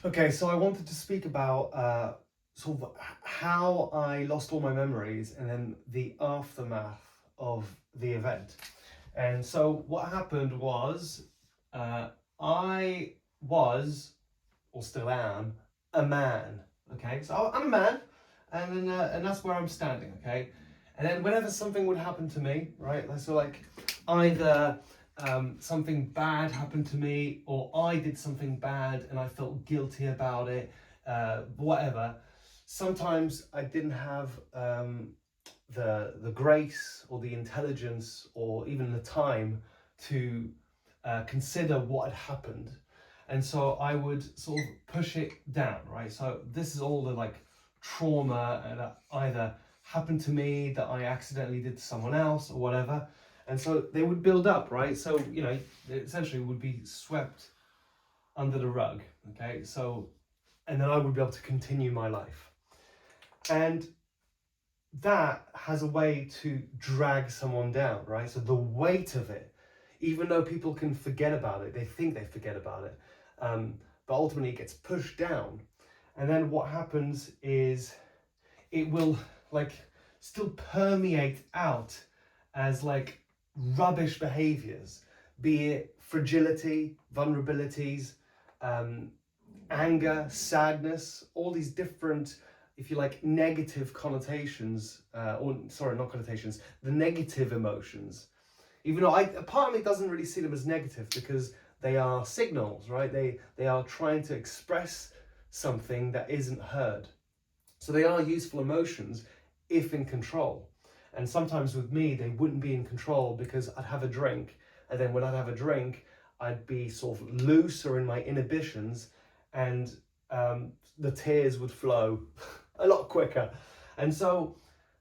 Okay, so I wanted to speak about sort of how I lost all my memories and then the aftermath of the event. And so what happened was uh, I was, or still am, a man. Okay, so I'm a man, and that's where I'm standing. Okay, and then whenever something would happen to me, right? So like either something bad happened to me, or I did something bad and I felt guilty about it, whatever. Sometimes I didn't have the grace or the intelligence or even the time to consider what had happened, and so I would sort of push it down, right? So this is all the like trauma that either happened to me, that I accidentally did to someone else or whatever, and so they would build up, right? So it essentially would be swept under the rug. Okay, so and then I would be able to continue my life, and that has a way to drag someone down, right? So the weight of it, even though people can forget about it, they think they forget about it, but ultimately it gets pushed down. And then what happens is it will like still permeate out as like rubbish behaviors, be it fragility, vulnerabilities, um, anger, sadness, all these different, if you like, negative connotations, or sorry, not connotations, the negative emotions. Even though a part of me doesn't really see them as negative because they are signals, right? They are trying to express something that isn't heard. So they are useful emotions if in control. And sometimes with me, they wouldn't be in control because I'd have a drink, and then when I'd have a drink, I'd be sort of looser in my inhibitions, and the tears would flow a lot quicker. And so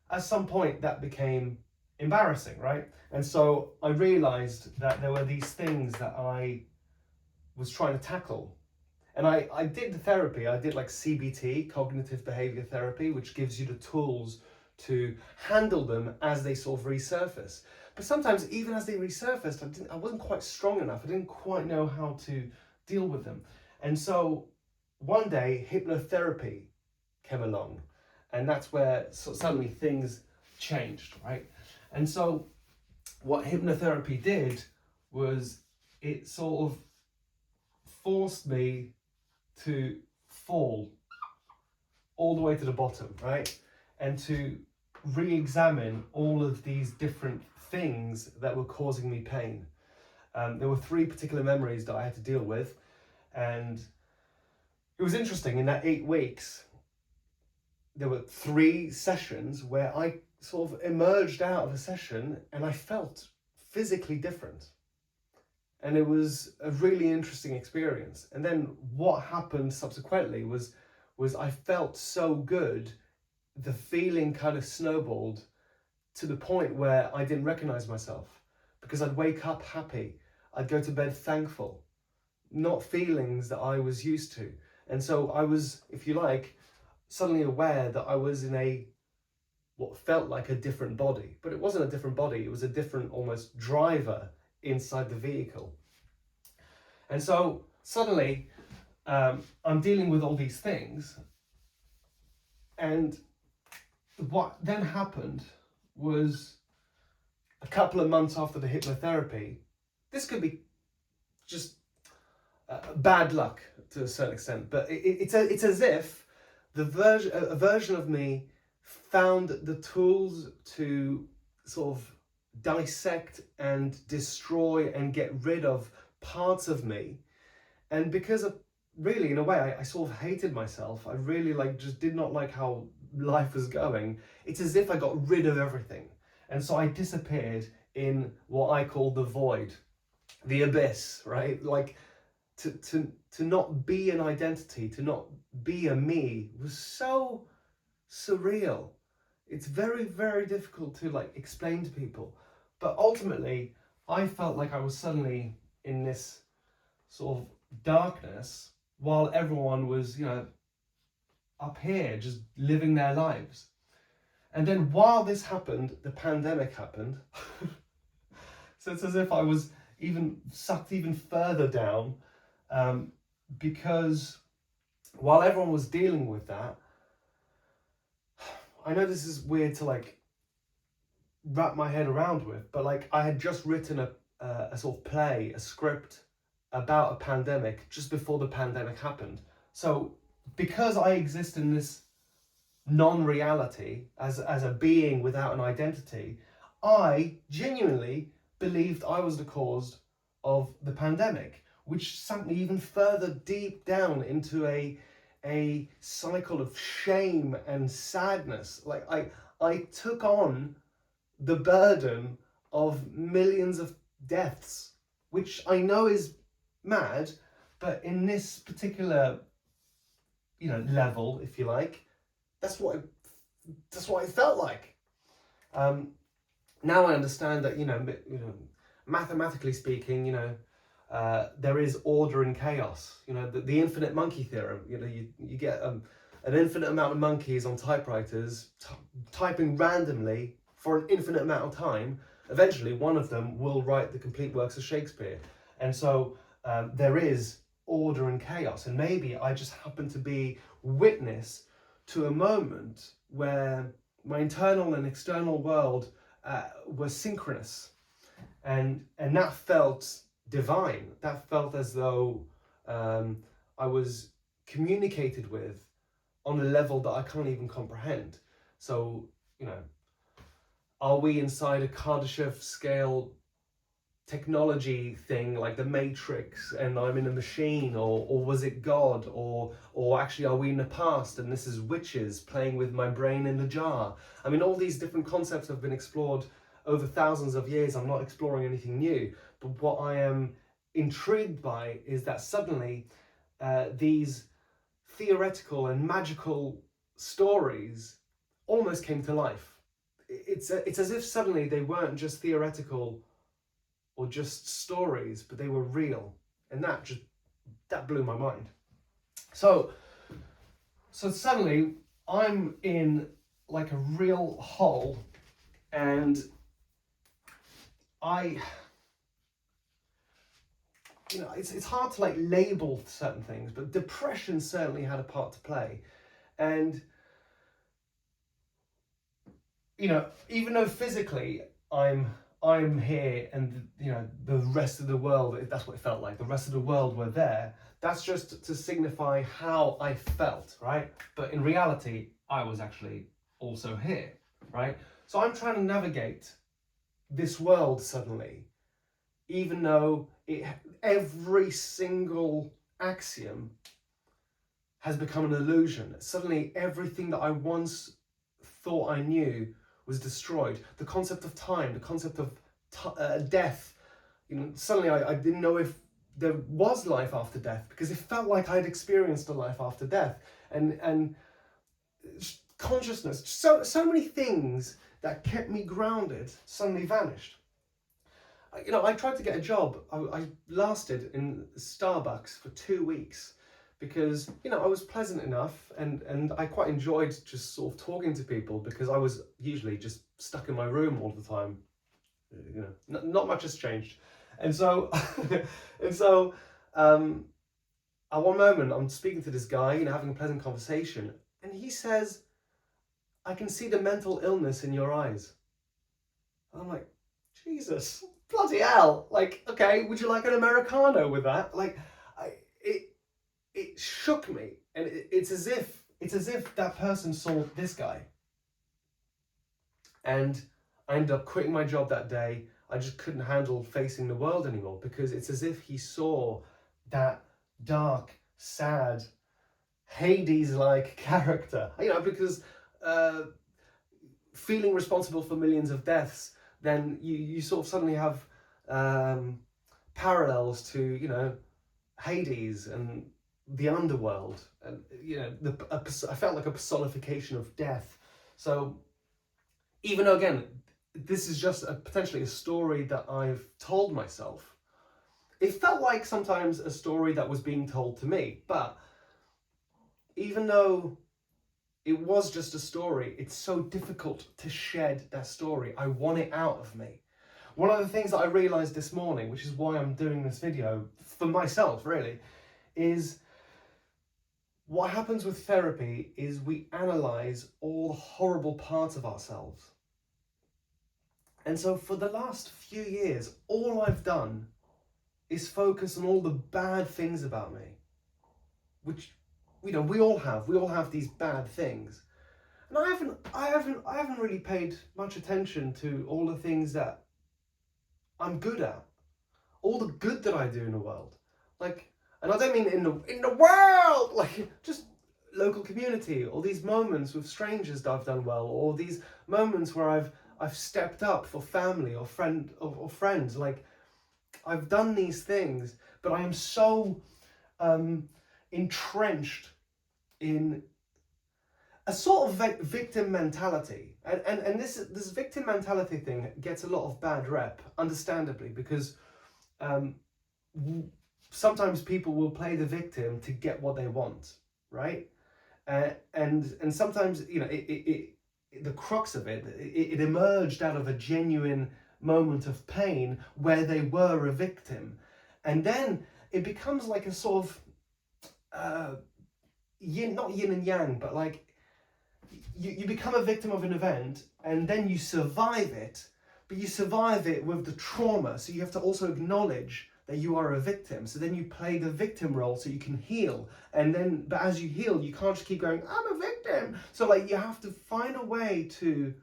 at some point, that became embarrassing, right? And so I realized that there were these things that I was trying to tackle, and I did the therapy. I did like CBT, cognitive behavior therapy, which gives you the tools to handle them as they sort of resurface. But sometimes, even as they resurfaced, I wasn't quite strong enough. I didn't quite know how to deal with them. And so one day, hypnotherapy came along. And that's where suddenly things changed, right? And so what hypnotherapy did was it sort of forced me to fall all the way to the bottom, right? And to re-examine all of these different things that were causing me pain. There were three particular memories that I had to deal with, and it was interesting. In that 8 weeks, there were three sessions where I sort of emerged out of a session and I felt physically different. And it was a really interesting experience. And then what happened subsequently was I felt so good, the feeling kind of snowballed to the point where I didn't recognize myself, because I'd wake up happy, I'd go to bed thankful, not feelings that I was used to. And so I was, if you like, suddenly aware that I was in a what felt like a different body, but it wasn't a different body, it was a different almost driver inside the vehicle. And so suddenly I'm dealing with all these things, and what then happened was a couple of months after the hypnotherapy, this could be just bad luck to a certain extent, but it's as if a version of me found the tools to sort of dissect and destroy and get rid of parts of me. And because of, really, in a way, I sort of hated myself. I really just did not like how life was going. It's as if I got rid of everything. And so I disappeared in what I call the void, the abyss, right? Like to not be an identity, to not be a me was so surreal. It's very, very difficult to explain to people. But ultimately, I felt like I was suddenly in this sort of darkness while everyone was, up here just living their lives. And then while this happened, the pandemic happened. So it's as if I was even sucked even further down, because while everyone was dealing with that, I know this is weird to like wrap my head around with, but like I had just written a sort of play, a script about a pandemic just before the pandemic happened. So because I exist in this non-reality as a being without an identity, I genuinely believed I was the cause of the pandemic, which sent me even further deep down into a cycle of shame and sadness. Like I took on the burden of millions of deaths, which I know is mad, but in this particular, level, if you like, that's what it felt like. Um, Now I understand that mathematically speaking, there is order in chaos. The infinite monkey theorem. You get an infinite amount of monkeys on typewriters typing randomly for an infinite amount of time. Eventually, one of them will write the complete works of Shakespeare, and so there is order and chaos. And maybe I just happen to be witness to a moment where my internal and external world were synchronous, and that felt divine. That felt as though I was communicated with on a level that I can't even comprehend. So, are we inside a Kardashev scale technology thing like the Matrix and I'm in a machine, or was it God, or actually are we in the past and this is witches playing with my brain in the jar? I mean, all these different concepts have been explored over thousands of years. I'm not exploring anything new, but what I am intrigued by is that suddenly these theoretical and magical stories almost came to life. It's as if suddenly they weren't just theoretical or just stories, but they were real, and that blew my mind. So suddenly I'm in like a real hole, and it's hard to like label certain things, but depression certainly had a part to play. And even though physically I'm here, and the rest of the world, that's what it felt like, the rest of the world were there, that's just to signify how I felt, right? But in reality I was actually also here, right? So I'm trying to navigate this world suddenly, even though every single axiom has become an illusion. Suddenly everything that I once thought I knew was destroyed. The concept of time, the concept of death. Suddenly I didn't know if there was life after death, because it felt like I'd experienced a life after death, and consciousness. So many things that kept me grounded suddenly vanished. I tried to get a job. I lasted in Starbucks for 2 weeks because I was pleasant enough, and I quite enjoyed just sort of talking to people, because I was usually just stuck in my room all the time. Not much has changed, and so and so at one moment I'm speaking to this guy, having a pleasant conversation, and he says, "I can see the mental illness in your eyes." And I'm like, Jesus, bloody hell! Like, okay, would you like an Americano with that? Like, it shook me, and it's as if that person saw this guy, and I ended up quitting my job that day. I just couldn't handle facing the world anymore, because it's as if he saw that dark, sad, Hades-like character. Because feeling responsible for millions of deaths, then you sort of suddenly have parallels to Hades and the underworld, and I felt like a personification of death. So even though, again, this is just potentially a story that I've told myself, it felt like sometimes a story that was being told to me. But even though it was just a story, it's so difficult to shed that story. I want it out of me. One of the things that I realized this morning, which is why I'm doing this video for myself really, is what happens with therapy is we analyze all the horrible parts of ourselves. And so for the last few years, all I've done is focus on all the bad things about me, which, we all have these bad things. And I haven't really paid much attention to all the things that I'm good at, all the good that I do in the world. Like, and I don't mean in the world, like just local community, or these moments with strangers that I've done well, or these moments where I've stepped up for family or friends. Like, I've done these things, but I am so entrenched in a sort of victim mentality, and this victim mentality thing gets a lot of bad rep, understandably, because sometimes people will play the victim to get what they want, right? And sometimes, the crux of it emerged out of a genuine moment of pain where they were a victim, and then it becomes like a sort of not yin and yang, but like you become a victim of an event and then you survive it, but you survive it with the trauma, so you have to also acknowledge that you are a victim. So then you play the victim role so you can heal, and then, but as you heal, you can't just keep going, I'm a victim. So like you have to find a way to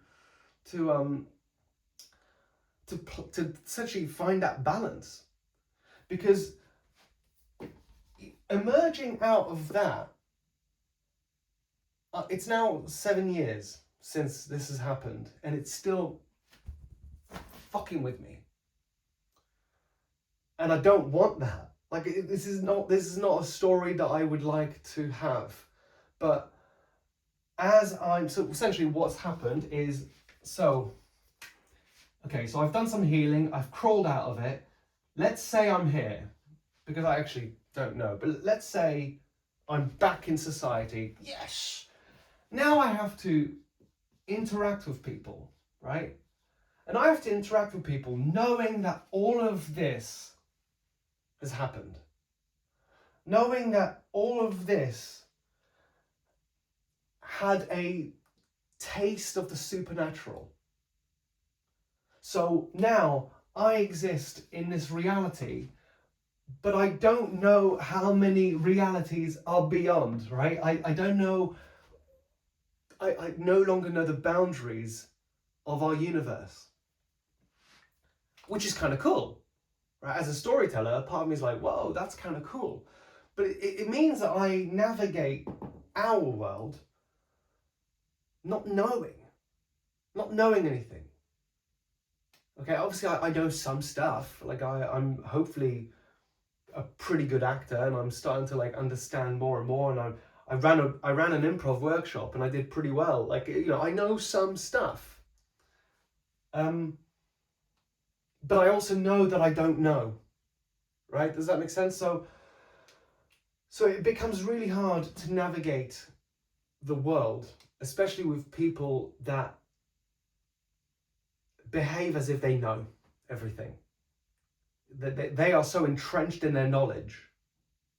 essentially find that balance, because emerging out of that, it's now 7 years since this has happened, and it's still fucking with me. And I don't want that. Like, this is not a story that I would like to have. But so essentially what's happened is, so I've done some healing, I've crawled out of it. Let's say I'm here, because I actually don't know, but let's say I'm back in society. Yes! Now I have to interact with people, right? And I have to interact with people knowing that all of this has happened. Knowing that all of this had a taste of the supernatural. So now I exist in this reality, but I don't know how many realities are beyond, right? I don't know. I no longer know the boundaries of our universe, which is kind of cool, right? As a storyteller, part of me is like, whoa, that's kind of cool. But it means that I navigate our world not knowing anything. Okay, obviously I know some stuff. Like I'm hopefully a pretty good actor, and I'm starting to like understand more and more. And I ran an improv workshop, and I did pretty well. Like, I know some stuff. But I also know that I don't know. Right? Does that make sense? So it becomes really hard to navigate the world, especially with people that behave as if they know everything. That they are so entrenched in their knowledge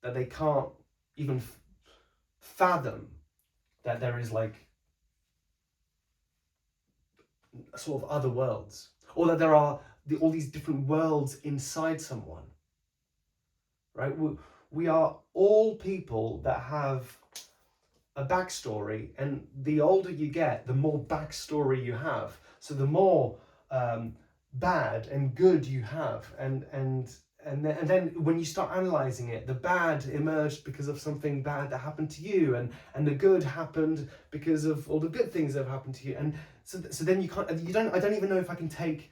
that they can't even fathom that there is like sort of other worlds, or that there are all these different worlds inside someone, right? We are all people that have a backstory, and the older you get, the more backstory you have. So the more bad and good you have, and then when you start analyzing it, the bad emerged because of something bad that happened to you, and the good happened because of all the good things that have happened to you. And so then I don't even know if I can take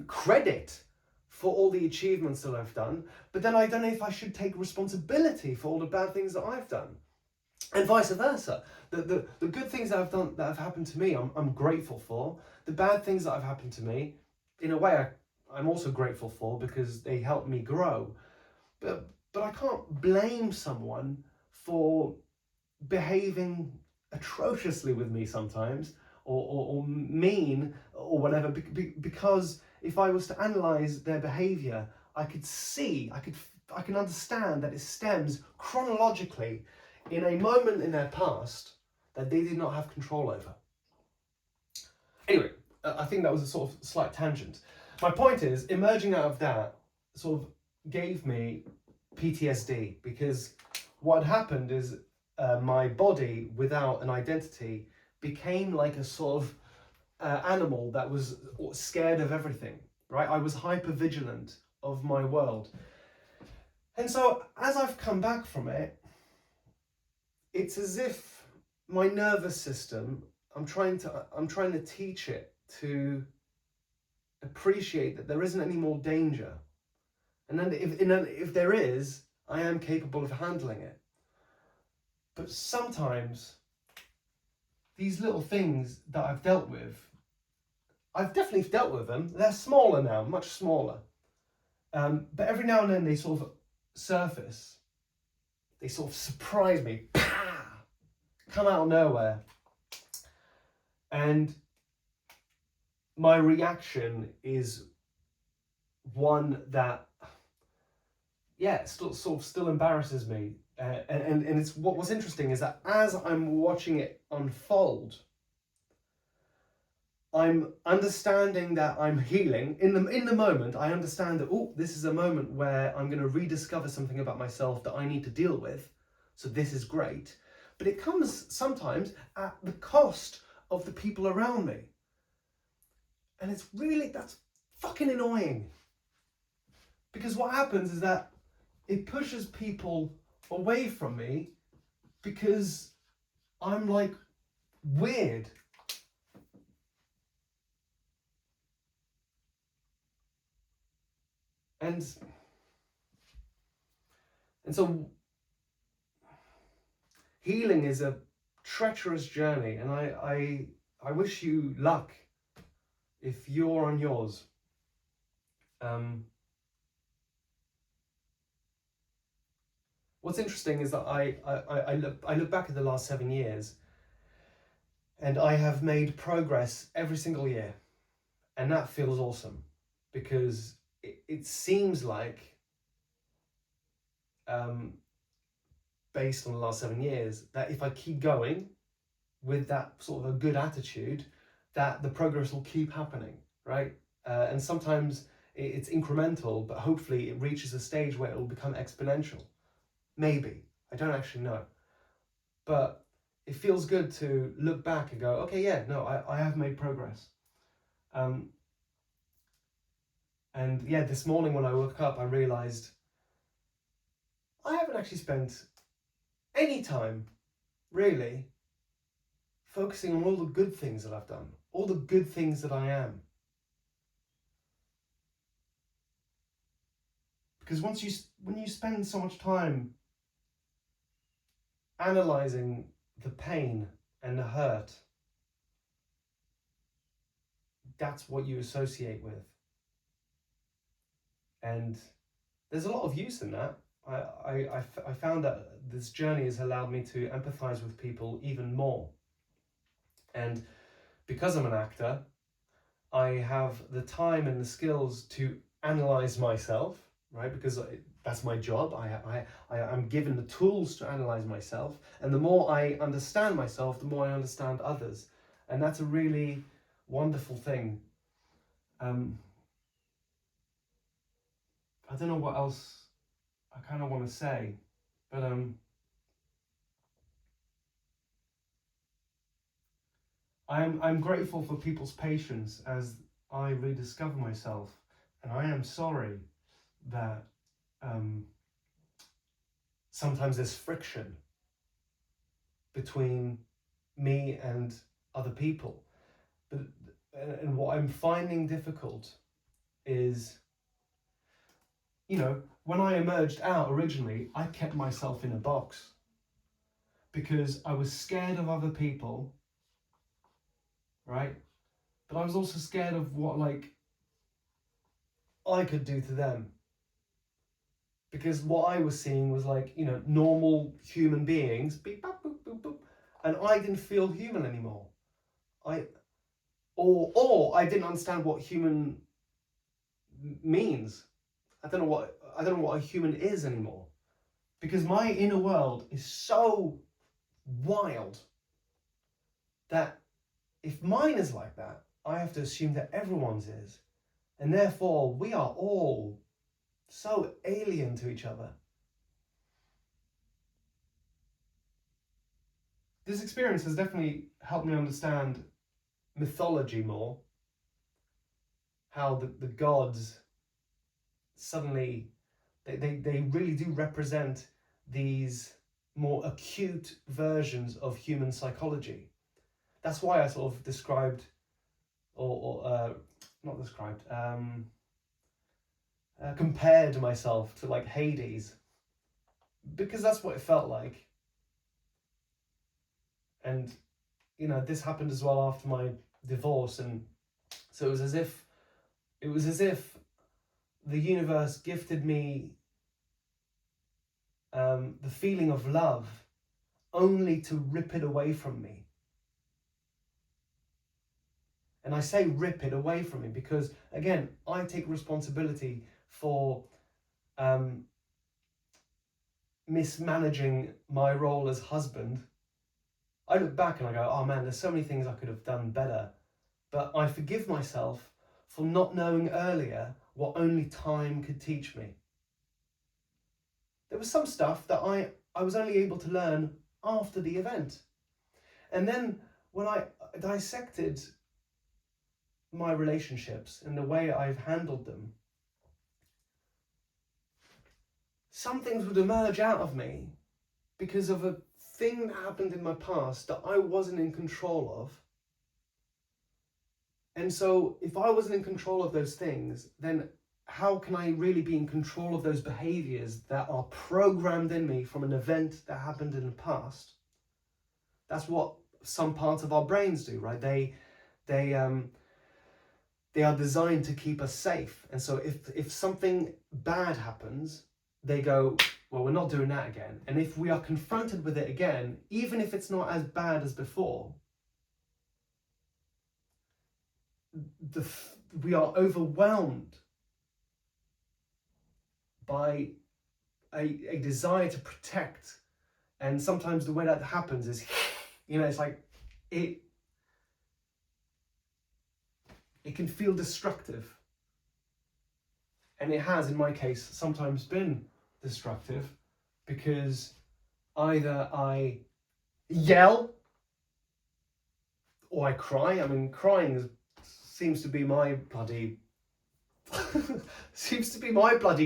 credit for all the achievements that I've done, but then I don't know if I should take responsibility for all the bad things that I've done. And vice versa. The good things that I've done, that have happened to me, I'm grateful for. The bad things that have happened to me, in a way, I'm also grateful for, because they helped me grow. But I can't blame someone for behaving atrociously with me sometimes, or mean, or whatever, because if I was to analyze their behavior, I can understand that it stems chronologically in a moment in their past that they did not have control over. Anyway, I think that was a sort of slight tangent. My point is, emerging out of that sort of gave me PTSD, because what had happened is my body, without an identity, became like a sort of animal that was scared of everything, right? I was hyper vigilant of my world. And so as I've come back from it, it's as if my nervous system, I'm trying to teach it to appreciate that there isn't any more danger. And then if there is, I am capable of handling it. But sometimes these little things that I've definitely dealt with them. They're smaller now, much smaller. But every now and then they sort of surface. They sort of surprise me. Come out of nowhere. And my reaction is one that, still embarrasses me. And it's what's interesting is that as I'm watching it unfold, I'm understanding that I'm healing. In the moment, I understand that, this is a moment where I'm going to rediscover something about myself that I need to deal with. So this is great. But it comes sometimes at the cost of the people around me. And that's fucking annoying. Because what happens is that it pushes people away from me because I'm like weird. And so healing is a treacherous journey, and I wish you luck if you're on yours. What's interesting is that I look back at the last 7 years, and I have made progress every single year, and that feels awesome, because it seems like, based on the last 7 years, that if I keep going with that sort of a good attitude, that the progress will keep happening, right? And sometimes it's incremental, but hopefully it reaches a stage where it will become exponential. Maybe. I don't actually know. But it feels good to look back and go, okay, yeah, no, I have made progress. And yeah, this morning when I woke up, I realized I haven't actually spent any time, really, focusing on all the good things that I've done, all the good things that I am. Because when you spend so much time analyzing the pain and the hurt, that's what you associate with. And there's a lot of use in that. I found that this journey has allowed me to empathize with people even more. And because I'm an actor, I have the time and the skills to analyze myself, right? Because that's my job. I'm given the tools to analyze myself. And the more I understand myself, the more I understand others. And that's a really wonderful thing. I don't know what else I kind of want to say, but I'm grateful for people's patience as I rediscover myself, and I am sorry that sometimes there's friction between me and other people. But and what I'm finding difficult is, when I emerged out originally, I kept myself in a box because I was scared of other people, right? But I was also scared of what I could do to them. Because what I was seeing was normal human beings, beep, bop, boop, boop, boop, and I didn't feel human anymore. Or I didn't understand what human means. I don't know what a human is anymore. Because my inner world is so wild that if mine is like that, I have to assume that everyone's is. And therefore, we are all so alien to each other. This experience has definitely helped me understand mythology more. How the gods suddenly, they really do represent these more acute versions of human psychology. That's why I sort of described, or not described, compared myself to like Hades, because that's what it felt like. And you know, this happened as well after my divorce, and so it was as if the universe gifted me the feeling of love only to rip it away from me. And I say rip it away from me because, again, I take responsibility for mismanaging my role as husband. I look back and I go, oh man, there's so many things I could have done better. But I forgive myself for not knowing earlier what only time could teach me. There was some stuff that I was only able to learn after the event. And then when I dissected my relationships and the way I've handled them, some things would emerge out of me because of a thing that happened in my past that I wasn't in control of. And so if I wasn't in control of those things, then how can I really be in control of those behaviors that are programmed in me from an event that happened in the past? That's what some parts of our brains do, right? They are designed to keep us safe. And so if something bad happens, they go, well, we're not doing that again. And if we are confronted with it again, even if it's not as bad as before, we are overwhelmed by a desire to protect. And sometimes the way that happens is, you know, it's like it can feel destructive. And it has, in my case, sometimes been destructive because either I yell or I cry. I mean, crying seems to be my bloody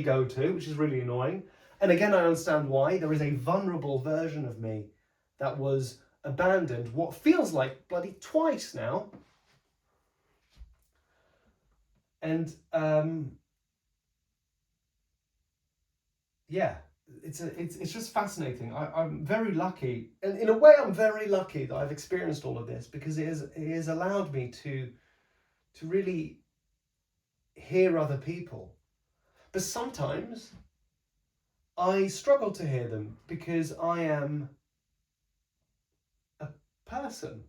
go-to, which is really annoying. And again, I understand why. There is a vulnerable version of me that was abandoned, what feels like bloody twice now. And yeah, it's just fascinating. I'm very lucky, and in a way, I'm very lucky that I've experienced all of this because it has allowed me to really hear other people. But sometimes I struggle to hear them because I am a person.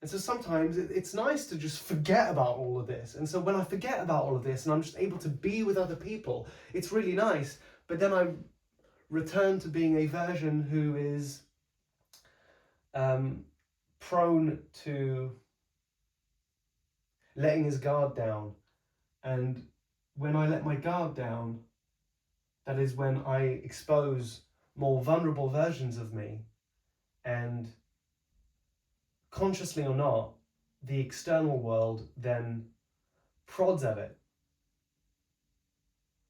And so sometimes it's nice to just forget about all of this. And so when I forget about all of this and I'm just able to be with other people, it's really nice. But then I return to being a version who is prone to letting his guard down. And when I let my guard down, that is when I expose more vulnerable versions of me, and consciously or not, the external world then prods at it.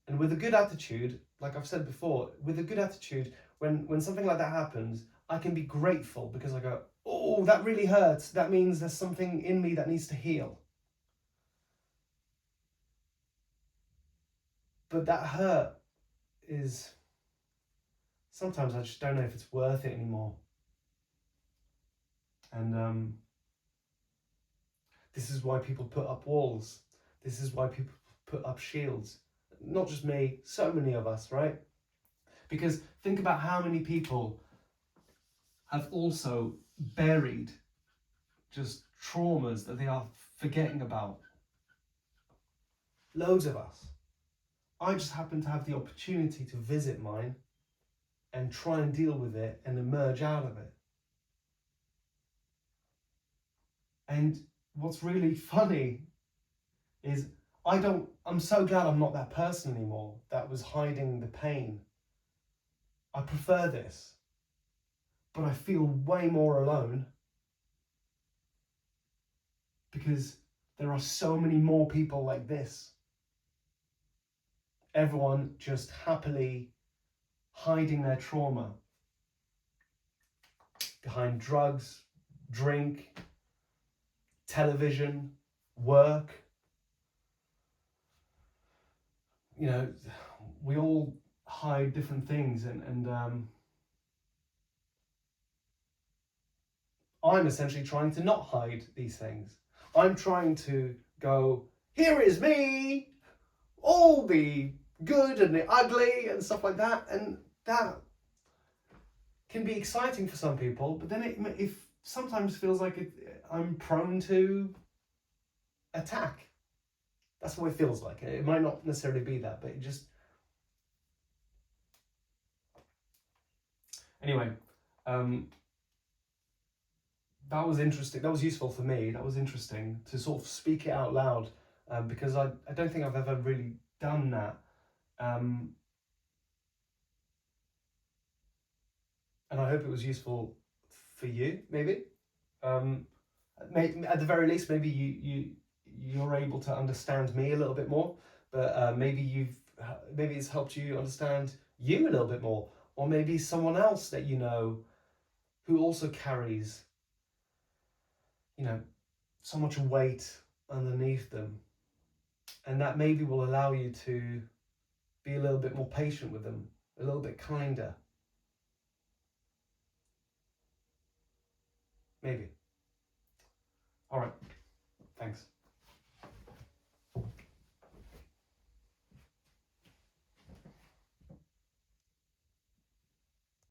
And with a good attitude, like I've said before, with a good attitude, when something like that happens, I can be grateful because I go, oh, that really hurts. That means there's something in me that needs to heal. But that hurt is, sometimes I just don't know if it's worth it anymore. And this is why people put up walls. This is why people put up shields. Not just me, so many of us, right? Because think about how many people have also buried just traumas that they are forgetting about. Loads of us. I just happen to have the opportunity to visit mine. and try and deal with it and emerge out of it. And what's really funny is I'm so glad I'm not that person anymore that was hiding the pain. I prefer this, but I feel way more alone because there are so many more people like this. Everyone just happily hiding their trauma behind drugs, drink, television, work. You know, we all hide different things, and I'm essentially trying to not hide these things. I'm trying to go, here is me, all the good and the ugly and stuff like that, and that can be exciting for some people, but then it sometimes feels like I'm prone to attack. That's what it feels like. It might not necessarily be that, but it just... Anyway, that was interesting. That was useful for me. That was interesting to sort of speak it out loud, because I don't think I've ever really done that. And I hope it was useful for you, maybe. At the very least, maybe you're able to understand me a little bit more, but maybe it's helped you understand you a little bit more, or maybe someone else that you know who also carries, so much weight underneath them, and that maybe will allow you to be a little bit more patient with them, a little bit kinder. Maybe. All right. Thanks.